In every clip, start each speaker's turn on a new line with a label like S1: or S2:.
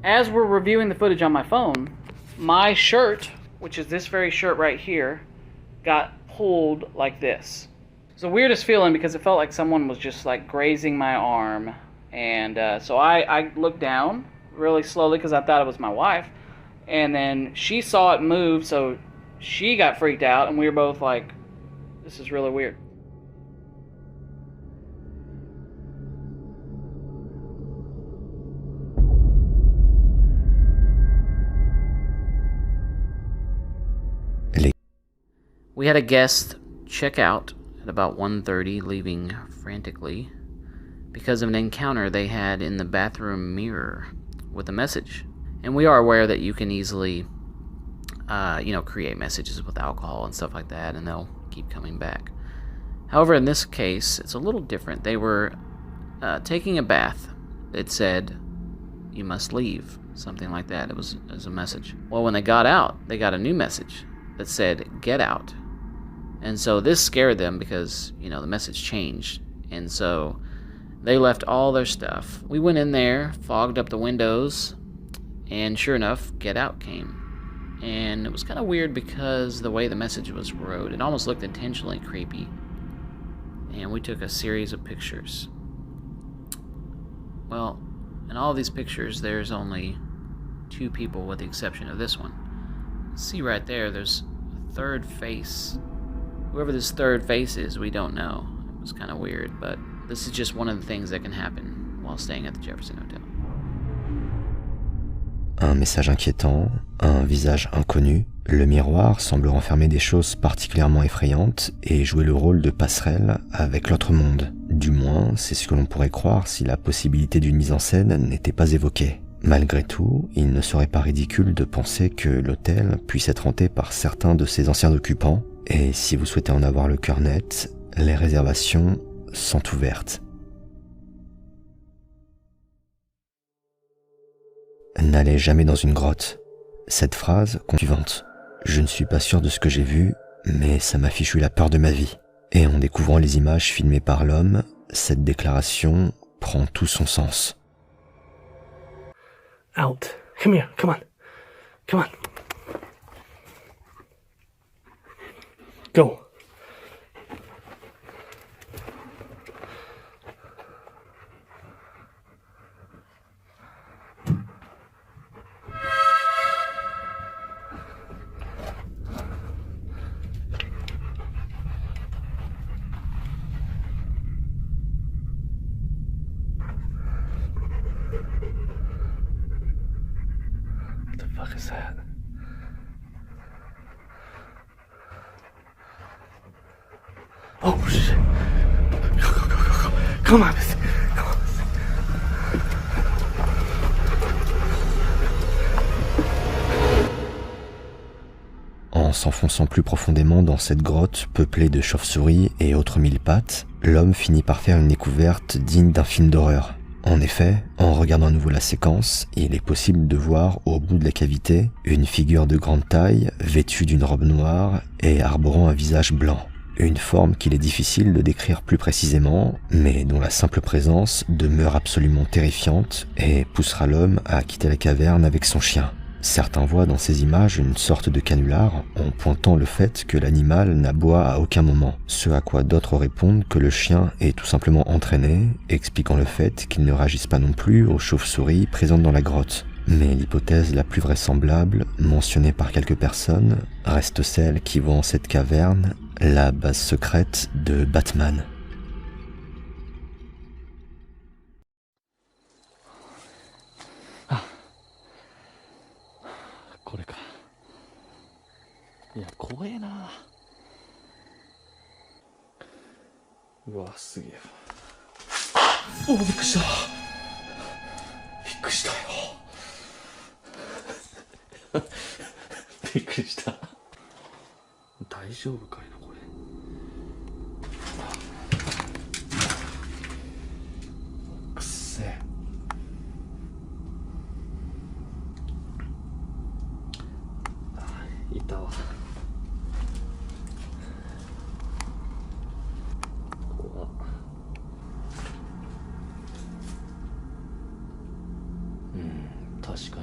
S1: As we're reviewing the footage on my phone, my shirt, which is this very shirt right here, got pulled like this. It's the weirdest feeling because it felt like someone was just like grazing my arm. And so I looked down really slowly because I thought it was my wife. And then she saw it move, so she got freaked out, and we were both like, this is really weird. We had a guest check out at about 1:30, leaving frantically because of an encounter they had in the bathroom mirror with a message. And we are aware that you can easily, create messages with alcohol and stuff like that, and they'll keep coming back. However, in this case, it's a little different. They were taking a bath. It said, "You must leave," something like that. It was a message. Well, when they got out, they got a new message that said, "Get out." And so this scared them because, the message changed. And so they left all their stuff. We went in there, fogged up the windows, and sure enough, "Get out" came. And it was kind of weird because the way the message was wrote, it almost looked intentionally creepy. And we took a series of pictures. Well, in all these pictures, there's only 2 people with the exception of this one. See right there, there's a third face. Whoever this third face is, we don't know. It was kind of weird, but this is just one of the things that can happen while staying at the Jefferson Hotel.
S2: Un message inquiétant, un visage inconnu, le miroir semble renfermer des choses particulièrement effrayantes et jouer le rôle de passerelle avec l'autre monde. Du moins, c'est ce que l'on pourrait croire si la possibilité d'une mise en scène n'était pas évoquée. Malgré tout, il ne serait pas ridicule de penser que l'hôtel puisse être hanté par certains de ses anciens occupants, et si vous souhaitez en avoir le cœur net, les réservations sont ouvertes. N'allez jamais dans une grotte. Cette phrase suivante. Je ne suis pas sûr de ce que j'ai vu, mais ça m'a fichu la peur de ma vie. Et en découvrant les images filmées par l'homme, cette déclaration prend tout son sens.
S3: Out. Come here. Come on. Come on. Go. What the fuck is that? Oh shit. Go, go, go, go, go. Come on, Missy. Come on, Missy.
S2: En s'enfonçant plus profondément dans cette grotte peuplée de chauves-souris et autres mille pattes, l'homme finit par faire une découverte digne d'un film d'horreur. En effet, en regardant à nouveau la séquence, il est possible de voir au bout de la cavité une figure de grande taille, vêtue d'une robe noire et arborant un visage blanc. Une forme qu'il est difficile de décrire plus précisément, mais dont la simple présence demeure absolument terrifiante et poussera l'homme à quitter la caverne avec son chien. Certains voient dans ces images une sorte de canular en pointant le fait que l'animal n'aboie à aucun moment, ce à quoi d'autres répondent que le chien est tout simplement entraîné, expliquant le fait qu'il ne réagisse pas non plus aux chauves-souris présentes dans la grotte. Mais l'hypothèse la plus vraisemblable, mentionnée par quelques personnes, reste celle qui voit en cette caverne la base secrète de Batman.
S3: Ah. これか。いや、怖えな。うわ、すげえ。お、びっくりした。びっくりしたよ。びっくりした。大丈夫かいなこれ。くっせえ。いたわ。怖っ。うん、確かに。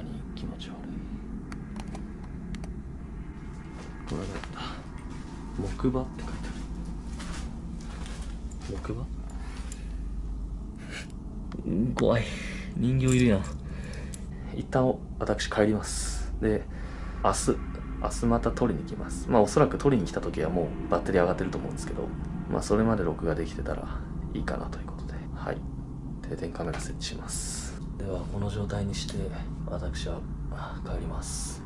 S3: 木馬って書いてある。木馬怖い。人形いるやん。一旦私帰ります。で、明日また取りに来ます。まあおそらく取りに来た時はもうバッテリー上がってると思うんですけど、まあそれまで録画できてたらいいかなということで、はい。定点カメラ設置します。ではこの状態にして私は帰ります。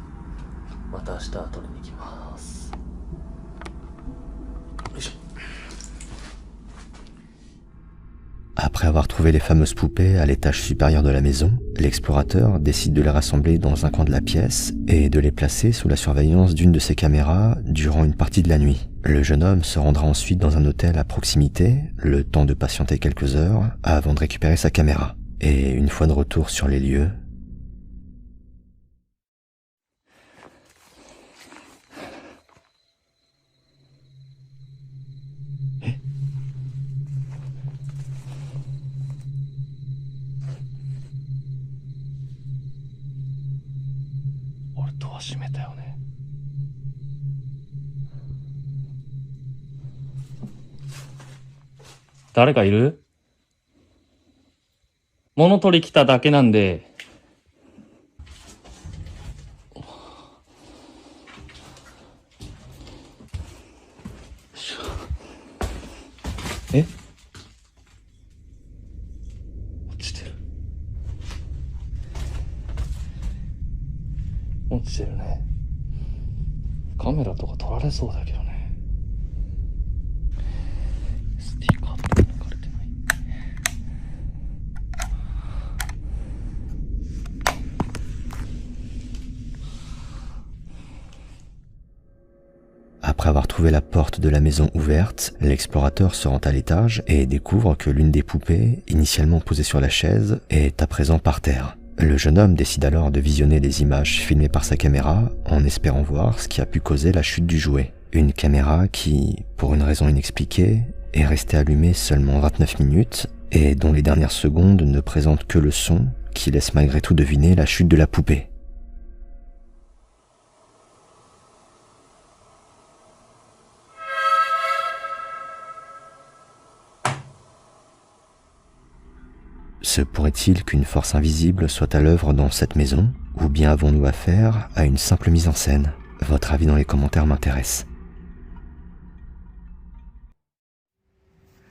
S3: また明日取りに行きます。よいしょ。
S2: Après avoir trouvé les fameuses poupées à l'étage supérieur de la maison, l'explorateur décide de les rassembler dans un coin de la pièce et de les placer sous la surveillance d'une de ses caméras durant une partie de la nuit. Le jeune homme se rendra ensuite dans un hôtel à proximité, le temps de patienter quelques heures avant de récupérer sa caméra. Et une fois de retour sur les lieux,
S3: 誰かいる？物取り来ただけなんで。え？落ちてる。落ちてるね。カメラとか撮られそうだけどね。
S2: Après avoir trouvé la porte de la maison ouverte, l'explorateur se rend à l'étage et découvre que l'une des poupées, initialement posée sur la chaise, est à présent par terre. Le jeune homme décide alors de visionner les images filmées par sa caméra en espérant voir ce qui a pu causer la chute du jouet. Une caméra qui, pour une raison inexpliquée, est restée allumée seulement 29 minutes et dont les dernières secondes ne présentent que le son qui laisse malgré tout deviner la chute de la poupée. Se pourrait-il qu'une force invisible soit à l'œuvre dans cette maison, ou bien avons-nous affaire à une simple mise en scène? Votre avis dans les commentaires m'intéresse.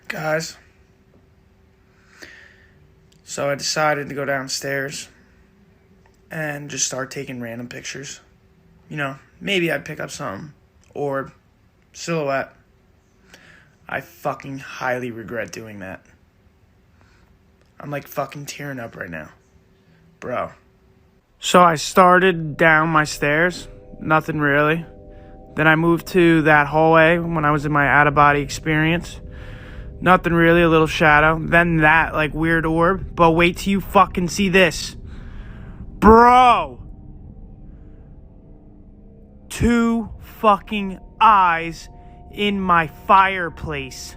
S4: Guys, so I decided to go downstairs and just start taking random pictures. You know, maybe I'd pick up something, or silhouette. I fucking highly regret doing that. I'm like fucking tearing up right now. Bro. So I started down my stairs. Nothing really. Then I moved to that hallway when I was in my out-of-body experience. Nothing really, a little shadow. Then that, like, weird orb. But wait till you fucking see this. Bro! 2 fucking eyes in my fireplace.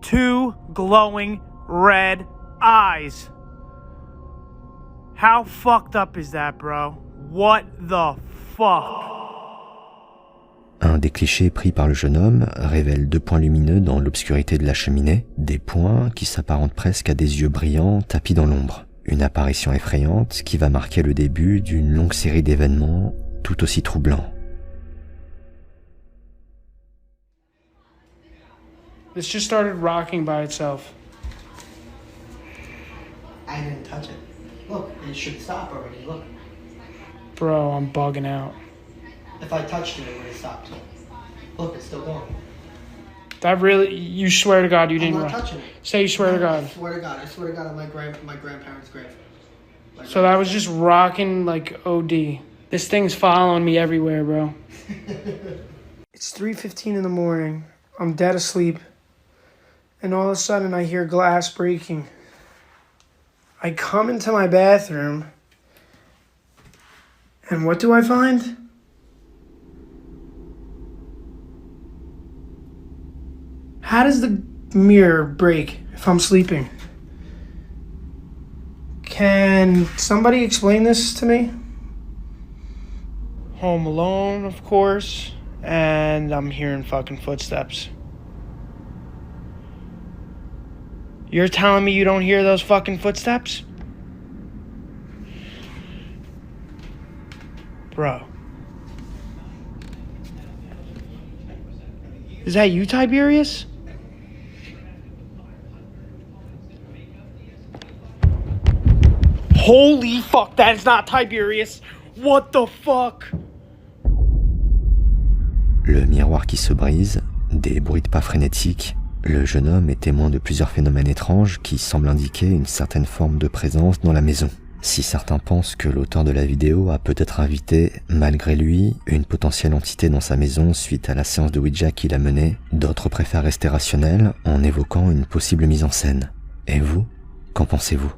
S4: 2 glowing red eyes. How fucked up is that, bro? What the fuck?
S2: Un des clichés pris par le jeune homme révèle 2 points lumineux dans l'obscurité de la cheminée, des points qui s'apparentent presque à des yeux brillants tapis dans l'ombre. Une apparition effrayante qui va marquer le début d'une longue série d'événements tout aussi troublants.
S4: This just started rocking by itself.
S5: I didn't touch it. Look, it should stop already. Look.
S4: Bro, I'm bugging out.
S5: If I touched it, it would have stopped. Look, it's still going.
S4: That really, you swear to God you didn't
S5: I'm not
S4: rock.
S5: touching it.
S4: Say you swear to God.
S5: I swear to God. I swear to God on my grandparents' grave.
S4: So that was just rocking like OD. This thing's following me everywhere, bro. It's 3:15 in the morning. I'm dead asleep. And all of a sudden I hear glass breaking. I come into my bathroom. And what do I find? How does the mirror break if I'm sleeping? Can somebody explain this to me? Home Alone, of course. And I'm hearing fucking footsteps. You're telling me you don't hear those fucking footsteps? Bro. Is that you, Tiberius? Holy fuck, that is not Tiberius! What the fuck?
S2: Le miroir qui se brise, des bruits de pas frénétiques. Le jeune homme est témoin de plusieurs phénomènes étranges qui semblent indiquer une certaine forme de présence dans la maison. Si certains pensent que l'auteur de la vidéo a peut-être invité, malgré lui, une potentielle entité dans sa maison suite à la séance de Ouija qu'il a menée, d'autres préfèrent rester rationnels en évoquant une possible mise en scène. Et vous, qu'en pensez-vous?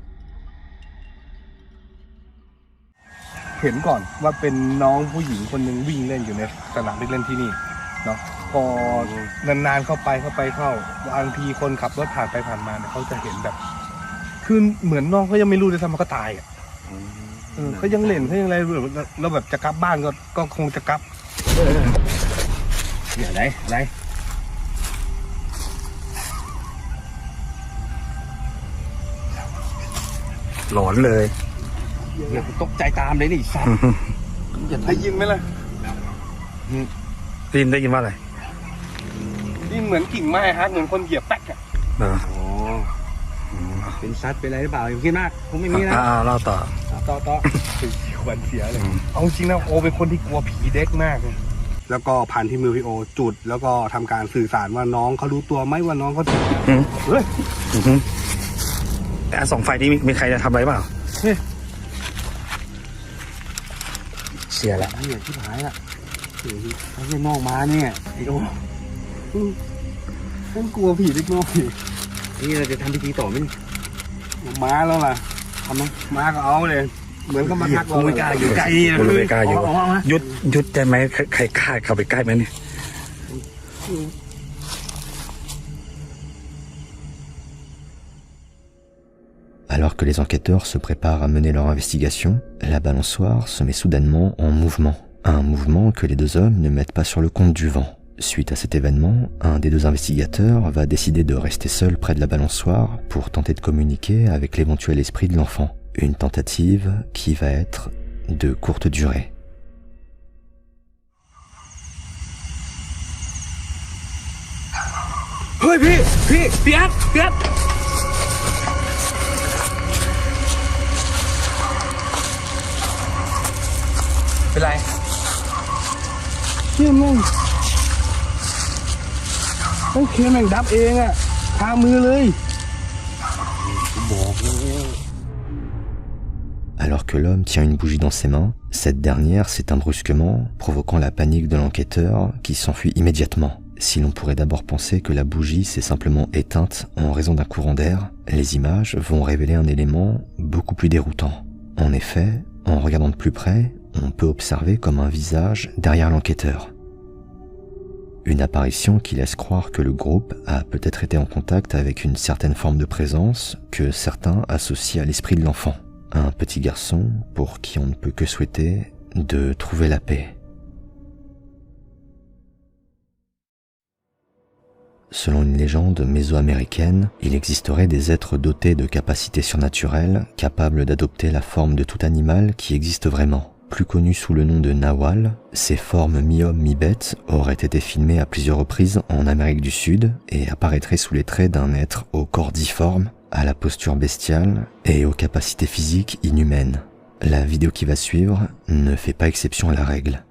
S6: เห็นก่อนว่าเป็นน้องผู้หญิงคนหนึ่งวิ่งเล่นอยู่ในสนามเด็กเล่นที่นี่เนาะพอนานๆเข้าบางทีคนขับรถผ่านไปผ่านมาเนี่ยเขาจะเห็นแบบคือเหมือนน้องเขายังไม่รู้เลยซ้ำว่าเขาตายอ่ะเขายังเล่นเขายังอะไรแล้วแบบจะกลับบ้านก็คงจะกลับเนี่ยอะไรหลอนเลยอย่าตกใจตามเลยนี่สัตว์อย่าได้ยินไหมล่ะได้ยินว่าอะไรนี่เหมือนกิ่งไม้ฮะเหมือนคนเหยียบแป๊กอ่ะเป็นซัดเป็นอะไรหรือเปล่าอย่าคิดมากผมไม่มีนะเล่าต่อขวัญเสียเลยเอาจริงนะโอเป็นคนที่กลัวผีเด็กมากเลยแล้วก็ผ่านที่มือพี่โอจุดแล้วก็ทำการสื่อสารว่าน้องเขารู้ตัวไหมว่าน้องเขาเฮ้ยแต่สองไฟนี้มีใครจะทำอะไรเปล่าเสียละเนี่ยที่หายละเขาไม่มองมาเนี่ยไอ้โอ้ฉันกลัวผีเล็กน้อยนี่เราจะทำพิธีต่อไหมม้าแล้วล่ะทำมั้ยม้าก็เอาเลยเหมือนเขามาทักเราไม่กล้าอยู่ใกล้ไม่กล้าอยู่ยุดได้ไหมใครกล้าเข้าไปใกล้ไหมเนี่ย
S2: Alors que les enquêteurs se préparent à mener leur investigation, la balançoire se met soudainement en mouvement. Un mouvement que les deux hommes ne mettent pas sur le compte du vent. Suite à cet événement, un des deux investigateurs va décider de rester seul près de la balançoire pour tenter de communiquer avec l'éventuel esprit de l'enfant. Une tentative qui va être de courte durée.
S6: Hey, Pierre! เป็นไรเชี่ยแม่งต้องเคแม่งดับเองอะคามือเลย
S2: Alors que l'homme tient une bougie dans ses mains, cette dernière s'éteint brusquement, provoquant la panique de l'enquêteur qui s'enfuit immédiatement. Si l'on pourrait d'abord penser que la bougie s'est simplement éteinte en raison d'un courant d'air, les images vont révéler un élément beaucoup plus déroutant. En effet, en regardant de plus près, on peut observer comme un visage derrière l'enquêteur. Une apparition qui laisse croire que le groupe a peut-être été en contact avec une certaine forme de présence que certains associent à l'esprit de l'enfant. Un petit garçon pour qui on ne peut que souhaiter de trouver la paix. Selon une légende mésoaméricaine, il existerait des êtres dotés de capacités surnaturelles, capables d'adopter la forme de tout animal qui existe vraiment. Plus connus sous le nom de Nahual, ces formes mi-homme mi-bête auraient été filmées à plusieurs reprises en Amérique du Sud et apparaîtraient sous les traits d'un être au corps difforme, à la posture bestiale et aux capacités physiques inhumaines. La vidéo qui va suivre ne fait pas exception à la règle.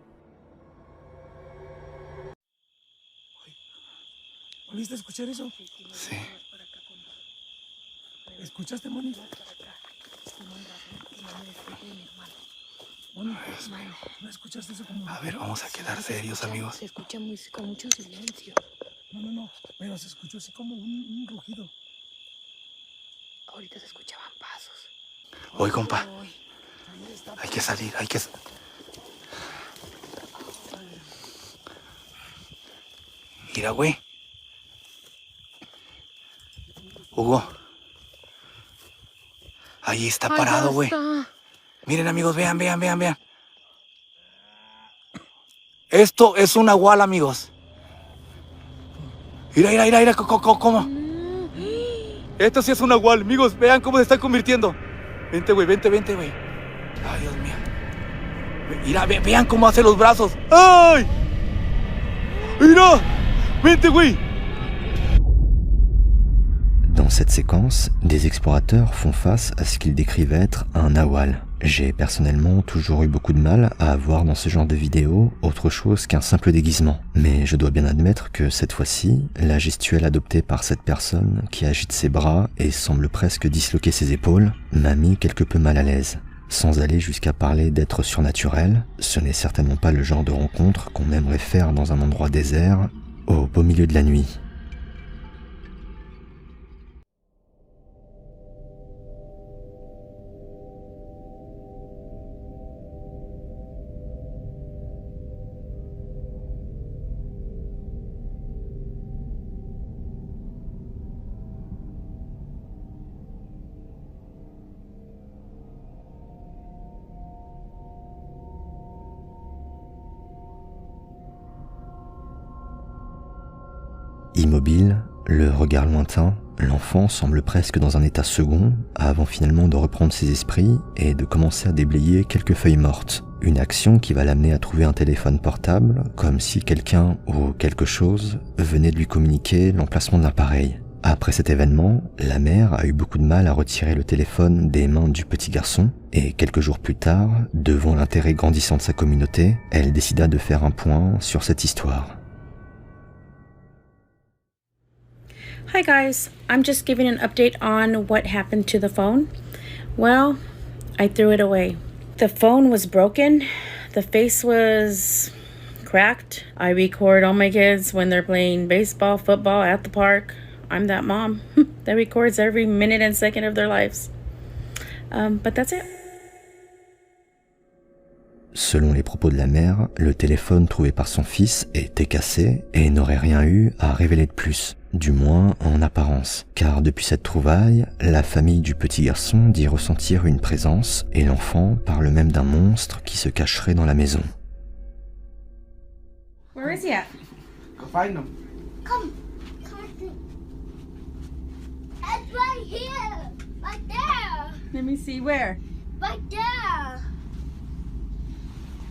S7: ¿Volviste a escuchar eso?
S6: Sí.
S7: ¿Escuchaste, Moni? Moni, ¿no escuchaste eso como...
S6: A ver, vamos a quedar serios, amigos.
S8: Se escucha con mucho silencio.
S7: No, pero se escuchó así como un rugido.
S8: Ahorita se escuchaban pasos.
S6: Voy, compa. Hay que salir, Mira, güey. Hugo. Ahí está parado, güey. Miren, amigos, vean.
S9: Esto es un nahual, amigos. Mira, ¿cómo? Esto sí es un nahual, amigos. Vean cómo se está convirtiendo. Vente, güey. Ay, Dios mío. Mira, vean cómo hace los brazos. ¡Ay! Mira, vente, güey.
S2: Dans cette séquence, des explorateurs font face à ce qu'ils décrivent être un nahual. J'ai personnellement toujours eu beaucoup de mal à voir dans ce genre de vidéo autre chose qu'un simple déguisement. Mais je dois bien admettre que cette fois-ci, la gestuelle adoptée par cette personne qui agite ses bras et semble presque disloquer ses épaules m'a mis quelque peu mal à l'aise. Sans aller jusqu'à parler d'être surnaturel, ce n'est certainement pas le genre de rencontre qu'on aimerait faire dans un endroit désert, au beau milieu de la nuit. Immobile, le regard lointain, l'enfant semble presque dans un état second avant finalement de reprendre ses esprits et de commencer à déblayer quelques feuilles mortes. Une action qui va l'amener à trouver un téléphone portable comme si quelqu'un ou quelque chose venait de lui communiquer l'emplacement de l'appareil. Après cet événement, la mère a eu beaucoup de mal à retirer le téléphone des mains du petit garçon et quelques jours plus tard, devant l'intérêt grandissant de sa communauté, elle décida de faire un point sur cette histoire.
S10: Hi guys, I'm just giving an update on what happened to the phone. Well, I threw it away. The phone was broken, the face was cracked. I record all my kids when they're playing baseball, football at the park. I'm that mom that records every minute and second of their lives. But that's it.
S2: Selon les propos de la mère, le téléphone trouvé par son fils était cassé et n'aurait rien eu à révéler de plus, du moins en apparence, car depuis cette trouvaille, la famille du petit garçon dit ressentir une présence et l'enfant parle même d'un monstre qui se cacherait dans la maison.
S10: Where is he at?
S5: Go find him.
S11: Come. It's right here. Right there.
S10: Let me see, where?
S11: Right there.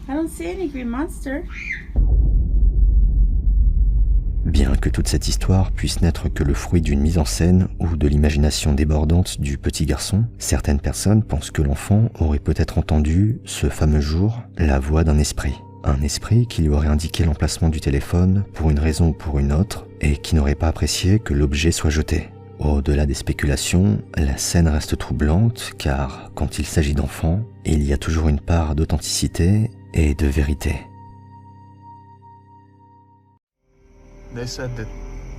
S10: I don't see any green monster.
S2: Bien que toute cette histoire puisse n'être que le fruit d'une mise en scène ou de l'imagination débordante du petit garçon, certaines personnes pensent que l'enfant aurait peut-être entendu, ce fameux jour, la voix d'un esprit. Un esprit qui lui aurait indiqué l'emplacement du téléphone pour une raison ou pour une autre et qui n'aurait pas apprécié que l'objet soit jeté. Au-delà des spéculations, la scène reste troublante car, quand il s'agit d'enfants, il y a toujours une part d'authenticité et de vérité.
S12: They said that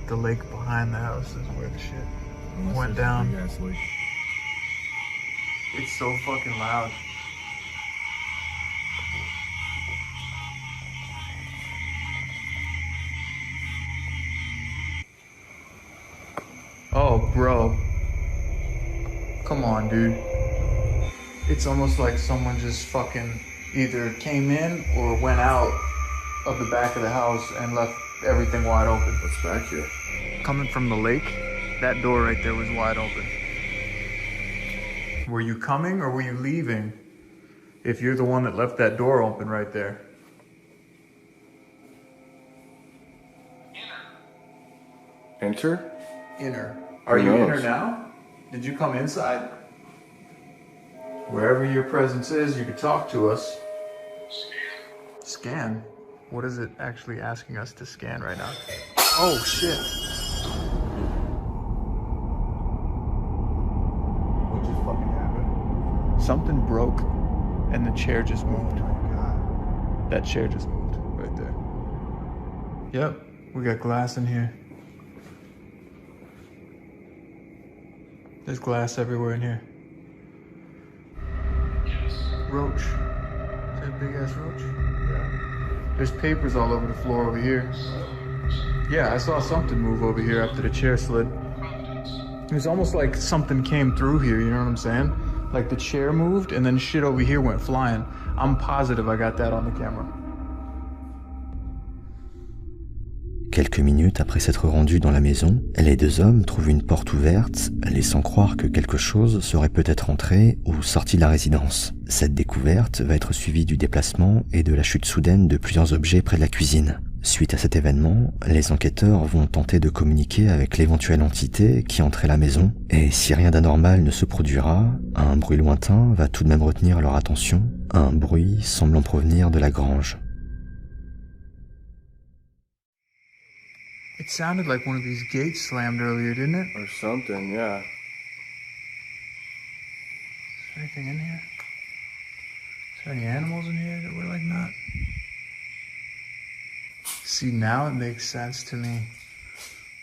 S12: the lake behind the house is where the shit went down. It's so fucking loud. Oh, bro. Come on, dude. It's almost like someone just fucking either came in or went out of the back of the house and left everything wide open.
S13: What's back here?
S12: Coming from the lake, that door right there was wide open. Were you coming or were you leaving? If you're the one that left that door open right there.
S13: Enter?
S12: Inner. Are you inner now? Did you come inside? Wherever your presence is, you can talk to us. Scan? What is it actually asking us to scan right now? Oh, shit.
S13: What just fucking happened?
S12: Something broke and the chair just moved.
S13: Oh my god.
S12: That chair just moved right there. Yep, we got glass in here. There's glass everywhere in here. Roach. Is that a big ass roach?
S13: Yeah.
S12: There's papers all over the floor over here. Yeah, I saw something move over here after the chair slid. It was almost like something came through here, you know what I'm saying? Like the chair moved and then shit over here went flying. I'm positive I got that on the camera.
S2: Quelques minutes après s'être rendus dans la maison, les deux hommes trouvent une porte ouverte, laissant croire que quelque chose serait peut-être entré ou sorti de la résidence. Cette découverte va être suivie du déplacement et de la chute soudaine de plusieurs objets près de la cuisine. Suite à cet événement, les enquêteurs vont tenter de communiquer avec l'éventuelle entité qui entrait la maison, et si rien d'anormal ne se produira, un bruit lointain va tout de même retenir leur attention, un bruit semblant provenir de la grange.
S12: It sounded like one of these gates slammed earlier, didn't it?
S13: Or something, yeah.
S12: Is there anything in here? Is there any animals in here that were like not? See, now it makes sense to me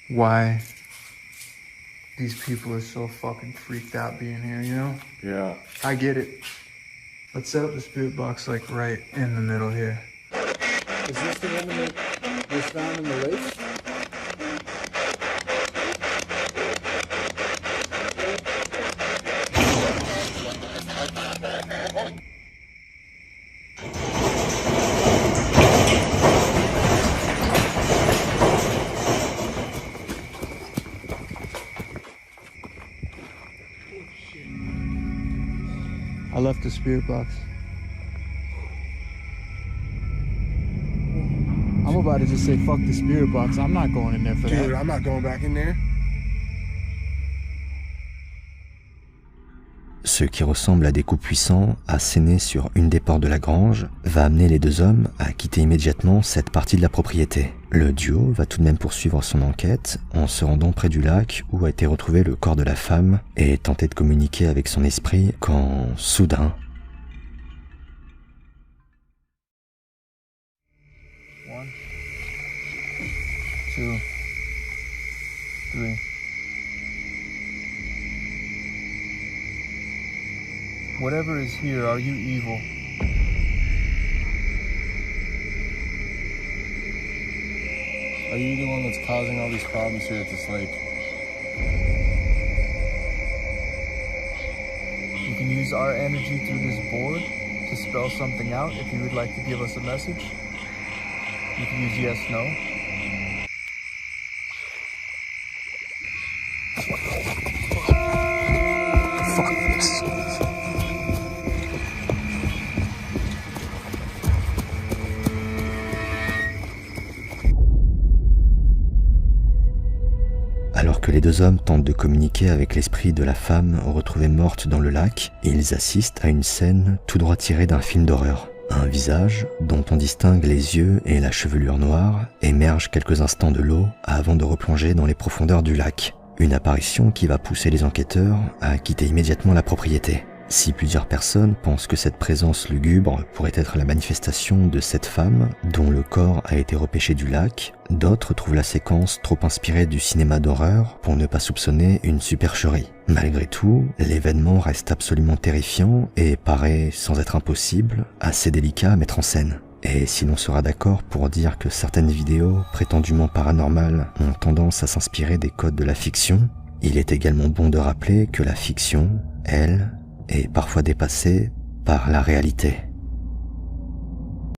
S12: why these people are so fucking freaked out being here, you know?
S13: Yeah.
S12: I get it. Let's set up the spirit box like right in the middle here.
S9: Is this the woman that was found in the lake?
S12: I left the spirit box. I'm about to just say fuck the spirit box. I'm not going in there for that.
S13: Dude, I'm not going back in there.
S2: Ce qui ressemble à des coups puissants assénés sur une des portes de la grange va amener les deux hommes à quitter immédiatement cette partie de la propriété. Le duo va tout de même poursuivre son enquête en se rendant près du lac où a été retrouvé le corps de la femme et tenter de communiquer avec son esprit quand, soudain,
S12: One, two, three. Whatever is here, are you evil?
S13: Are you the one that's causing all these problems here at this lake?
S12: You can use our energy through this board to spell something out if you would like to give us a message. You can use yes, no. Fuck this.
S2: Alors que les deux hommes tentent de communiquer avec l'esprit de la femme retrouvée morte dans le lac, ils assistent à une scène tout droit tirée d'un film d'horreur. Un visage, dont on distingue les yeux et la chevelure noire, émerge quelques instants de l'eau avant de replonger dans les profondeurs du lac. Une apparition qui va pousser les enquêteurs à quitter immédiatement la propriété. Si plusieurs personnes pensent que cette présence lugubre pourrait être la manifestation de cette femme dont le corps a été repêché du lac, d'autres trouvent la séquence trop inspirée du cinéma d'horreur pour ne pas soupçonner une supercherie. Malgré tout, l'événement reste absolument terrifiant et paraît, sans être impossible, assez délicat à mettre en scène. Et si l'on sera d'accord pour dire que certaines vidéos prétendument paranormales ont tendance à s'inspirer des codes de la fiction, il est également bon de rappeler que la fiction, elle, est parfois dépassée par la réalité.